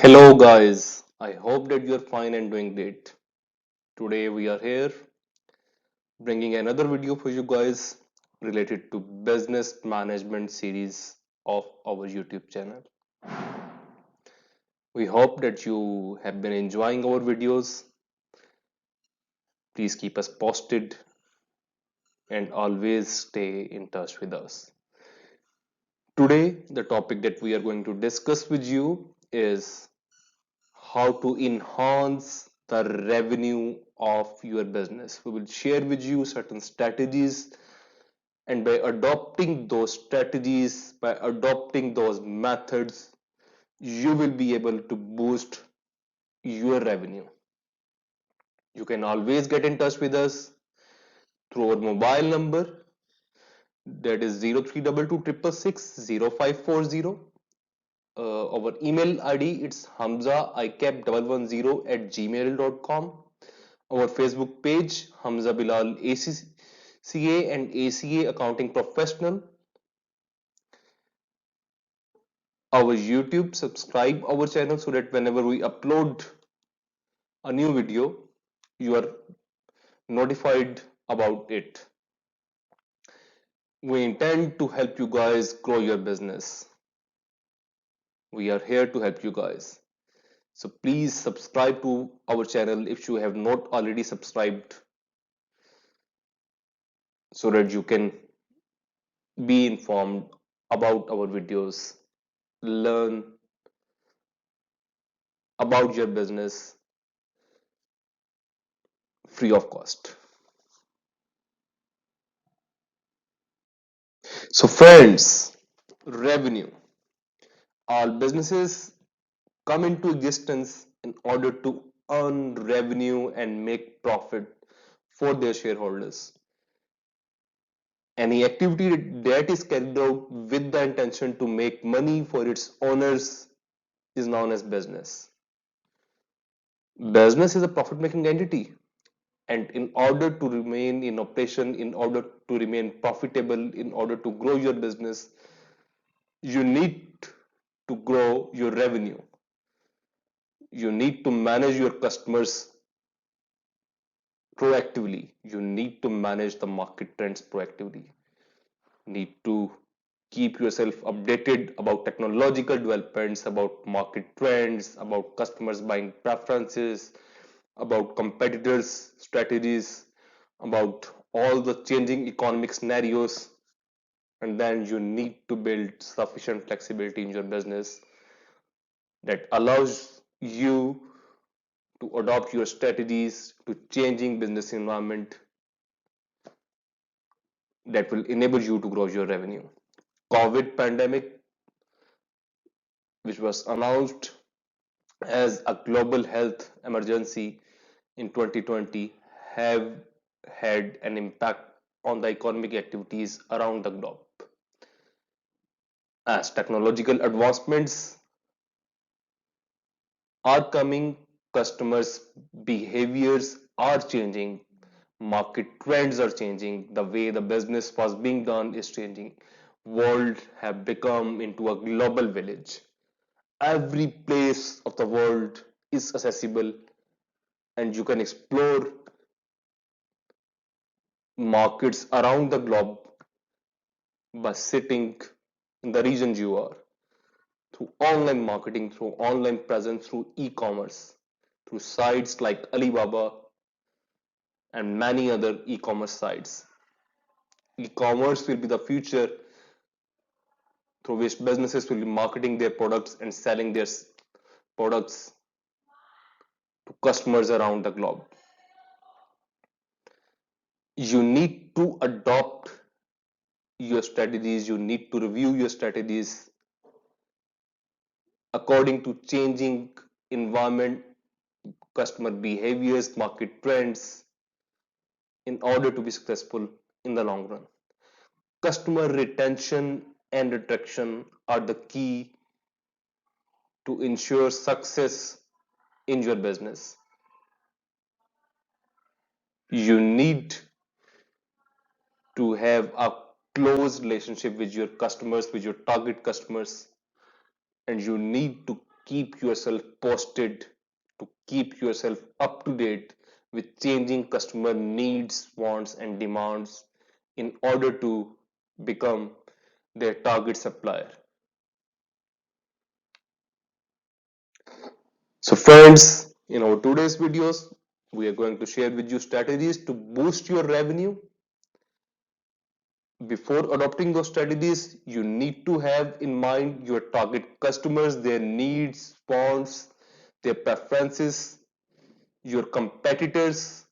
Hello, guys. I hope that you're fine and doing great. Today, we are here bringing another video for you guys related to business management series of our YouTube channel. We hope that you have been enjoying our videos. Please keep us posted and always stay in touch with us. Today, the topic that we are going to discuss with you is how to enhance the revenue of your business. We will share with you certain strategies, and by adopting those strategies, by adopting those methods, you will be able to boost your revenue. You can always get in touch with us through our mobile number, that is 0322 our email ID, it's hamzaicap110 at gmail.com. Our Facebook page, Hamza Bilal ACCA and ACA Accounting Professional. Our YouTube, subscribe our channel so that whenever we upload a new video, you are notified about it. We intend to help you guys grow your business. We are here to help you guys. So please subscribe to our channel if you have not already subscribed, so that you can be informed about our videos, learn about your business free of cost. So friends, revenue. All businesses come into existence in order to earn revenue and make profit for their shareholders. Any activity that is carried out with the intention to make money for its owners is known as business. Business is a profit making entity, and in order to remain in operation, in order to remain profitable, in order to grow your business, you need to grow your revenue. You need to manage your customers proactively. You need to manage the market trends proactively. You need to keep yourself updated about technological developments, about market trends, about customers' buying preferences, about competitors' strategies, about all the changing economic scenarios. And then you need to build sufficient flexibility in your business that allows you to adopt your strategies to changing business environment that will enable you to grow your revenue. COVID pandemic, which was announced as a global health emergency in 2020, have had an impact on the economic activities around the globe. As technological advancements are coming, customers' behaviors are changing, market trends are changing, the way the business was being done is changing. World have become into a global village. Every place of the world is accessible, and you can explore markets around the globe by sitting in the region you are, through online marketing, through online presence, through e-commerce, through sites like Alibaba and many other e-commerce sites. E-commerce will be the future through which businesses will be marketing their products and selling their products to customers around the globe. You need to adopt your strategies, you need to review your strategies according to changing environment, customer behaviors, market trends, in order to be successful in the long run. Customer retention and attraction are the key to ensure success in your business. You need to have a close relationship with your customers, with your target customers, and you need to keep yourself posted, to keep yourself up to date with changing customer needs, wants, and demands in order to become their target supplier. So, friends, in our today's videos, we are going to share with you strategies to boost your revenue. Before adopting those strategies, you need to have in mind your target customers, their needs, wants, their preferences, your competitors,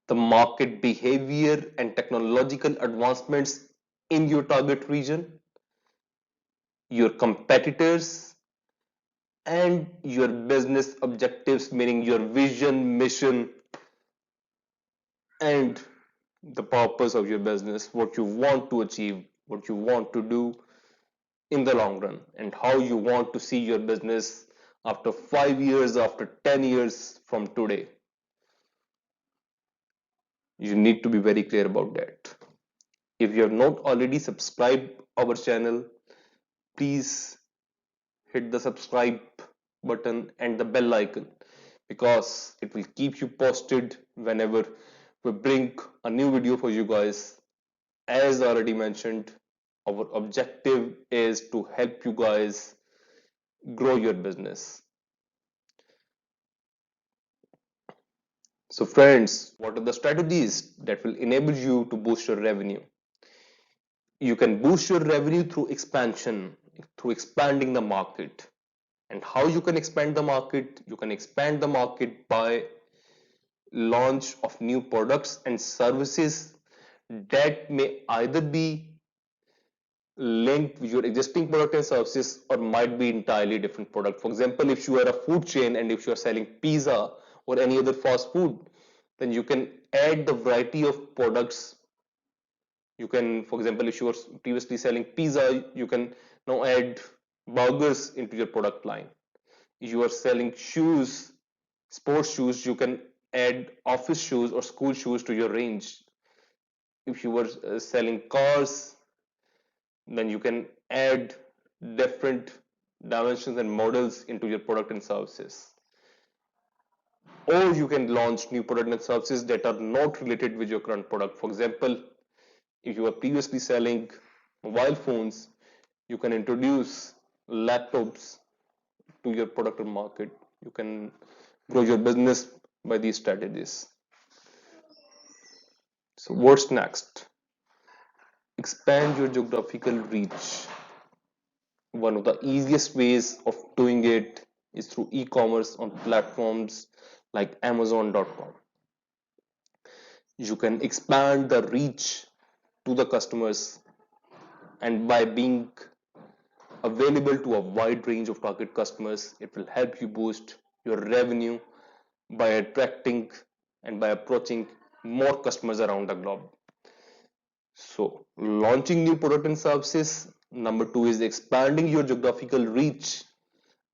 the market behavior and technological advancements in your target region, your competitors, and your business objectives, meaning your vision, mission, and the purpose of your business, what you want to achieve, what you want to do in the long run, and how you want to see your business after 5 years, after 10 years from today. You need to be very clear about that. If you have not already subscribed our channel, please hit the subscribe button and the bell icon, because it will keep you posted whenever we bring a new video for you guys. As already mentioned, our objective is to help you guys grow your business. So, friends, what are the strategies that will enable you to boost your revenue? You can boost your revenue through expansion, through expanding the market. And how you can expand the market? You can expand the market by launch of new products and services that may either be linked with your existing product and services or might be entirely different product. For example, if you are a food chain and if you are selling pizza or any other fast food, then you can add the variety of products. You can, for example, if you were previously selling pizza, you can now add burgers into your product line. If you are selling shoes, sports shoes, you can add office shoes or school shoes to your range. If you were selling cars, then you can add different dimensions and models into your product and services. Or you can launch new product and services that are not related with your current product. For example, if you were previously selling mobile phones, you can introduce laptops to your product or market. You can grow your business by these strategies. So, what's next? Expand your geographical reach. One of the easiest ways of doing it is through e-commerce on platforms like Amazon.com. You can expand the reach to the customers, and by being available to a wide range of target customers, it will help you boost your revenue by attracting and by approaching more customers around the globe. So, launching new product and services. Number two is expanding your geographical reach.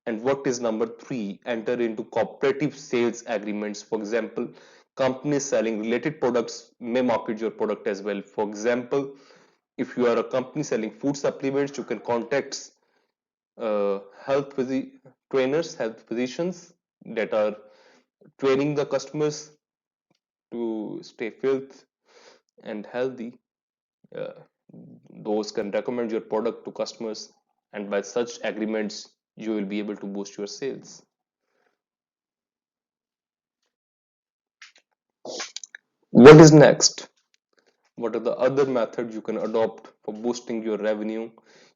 And what is number three? Enter into cooperative sales agreements. For example, companies selling related products may market your product as well. For example, if you are a company selling food supplements, you can contact health trainers, health physicians that are training the customers to stay fit and healthy. Uh, those can recommend your product to customers, and by such agreements, you will be able to boost your sales. What is next? What are the other methods you can adopt for boosting your revenue?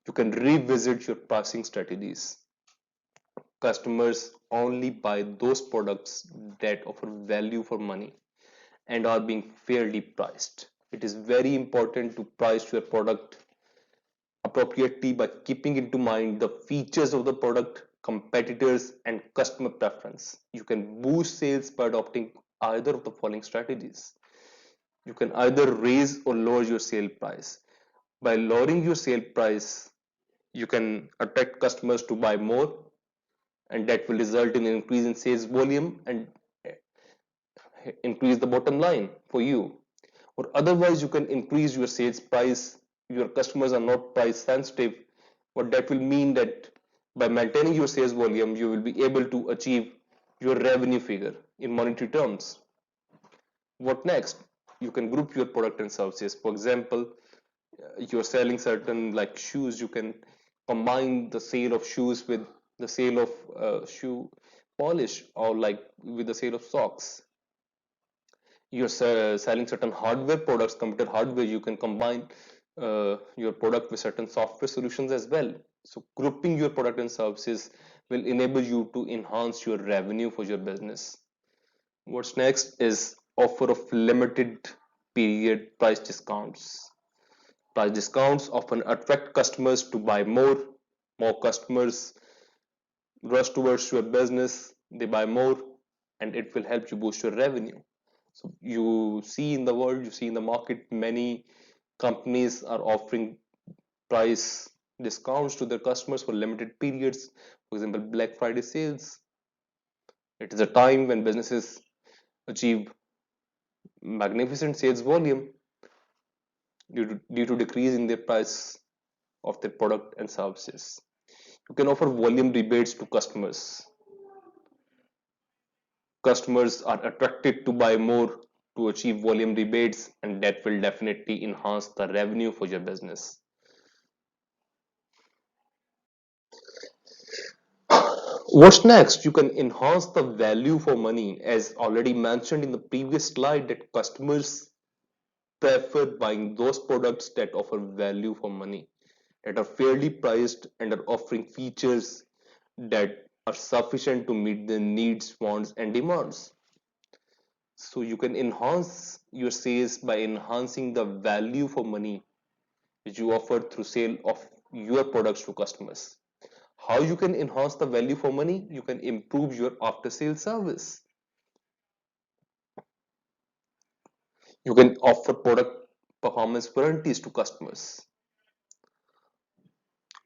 You can revisit your pricing strategies. Customers only buy those products that offer value for money and are being fairly priced. It is very important to price your product appropriately by keeping into mind the features of the product, competitors, and customer preference. You can boost sales by adopting either of the following strategies. You can either raise or lower your sale price. By lowering your sale price, you can attract customers to buy more, and that will result in an increase in sales volume and increase the bottom line for you. Or otherwise, you can increase your sales price. Your customers are not price sensitive, What that will mean that by maintaining your sales volume, you will be able to achieve your revenue figure in monetary terms. What next? You can group your product and services. For example, you're selling certain like shoes, you can combine the sale of shoes with the sale of shoe polish, or like with the sale of socks. You're selling certain hardware products, computer hardware, you can combine your product with certain software solutions as well. So grouping your product and services will enable you to enhance your revenue for your business. What's next is offer of limited period price discounts. Price discounts often attract customers to buy more. More customers rush towards your business, they buy more, and it will help you boost your revenue. So you see in the world, you see in the market, many companies are offering price discounts to their customers for limited periods. For example, Black Friday sales. It is a time when businesses achieve magnificent sales volume due to decrease in their price of their product and services. You can offer volume rebates to customers. Customers are attracted to buy more to achieve volume rebates, and that will definitely enhance the revenue for your business. What's next? You can enhance the value for money. As already mentioned in the previous slide, that customers prefer buying those products that offer value for money, that are fairly priced and are offering features that are sufficient to meet their needs, wants, and demands. So you can enhance your sales by enhancing the value for money which you offer through sale of your products to customers. How you can enhance the value for money? You can improve your after sales service. You can offer product performance warranties to customers,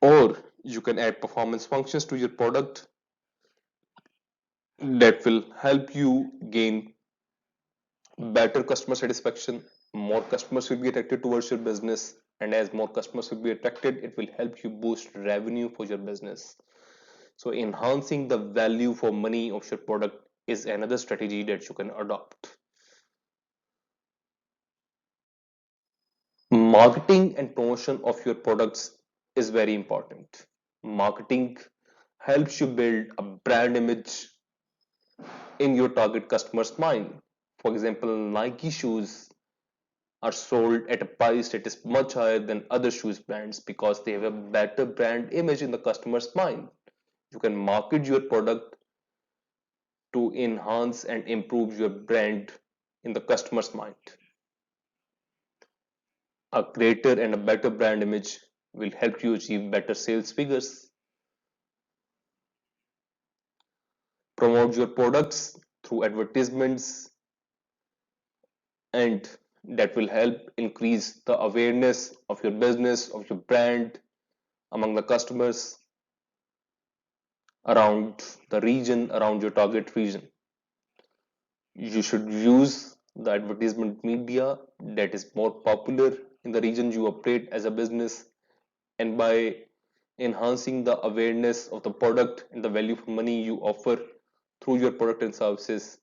or you can add performance functions to your product that will help you gain better customer satisfaction. More customers will be attracted towards your business, and as more customers will be attracted, it will help you boost revenue for your business. So enhancing the value for money of your product is another strategy that you can adopt. Marketing and promotion of your products is very important. Marketing helps you build a brand image in your target customer's mind. For example, Nike shoes are sold at a price that is much higher than other shoes brands because they have a better brand image in the customer's mind. You can market your product to enhance and improve your brand in the customer's mind. A greater and a better brand image will help you achieve better sales figures. Promote your products through advertisements, and that will help increase the awareness of your business, of your brand among the customers around the region, around your target region. You should use the advertisement media that is more popular in the region you operate as a business, and by enhancing the awareness of the product and the value for money you offer through your product and services,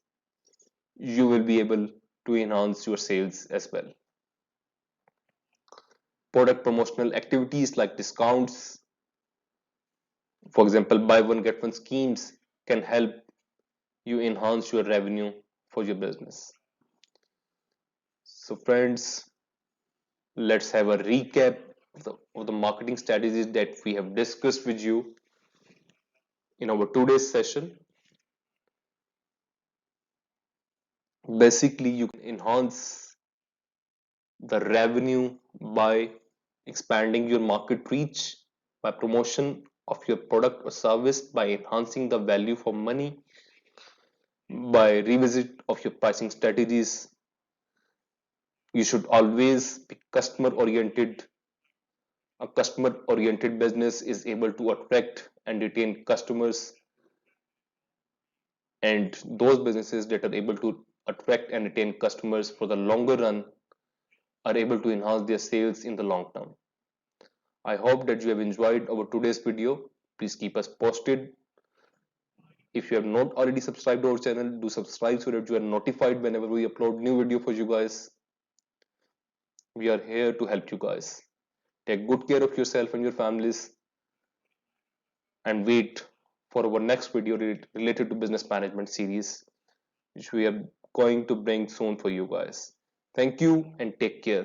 you will be able to enhance your sales as well. Product promotional activities like discounts, for example, buy one get one schemes, can help you enhance your revenue for your business. So, friends, let's have a recap of the marketing strategies that we have discussed with you in our today's session. Basically, you can enhance the revenue by expanding your market reach, by promotion of your product or service, by enhancing the value for money, by revisit of your pricing strategies. You should always be customer oriented. A customer oriented business is able to attract and retain customers, and those businesses that are able to attract and retain customers for the longer run are able to enhance their sales in the long term. I hope that you have enjoyed our today's video. Please keep us posted. If you have not already subscribed to our channel, do subscribe so that you are notified whenever we upload new video for you guys. We are here to help you guys. Take good care of yourself and your families, and wait for our next video related to business management series, which we are going to bring soon for you guys. Thank you and take care.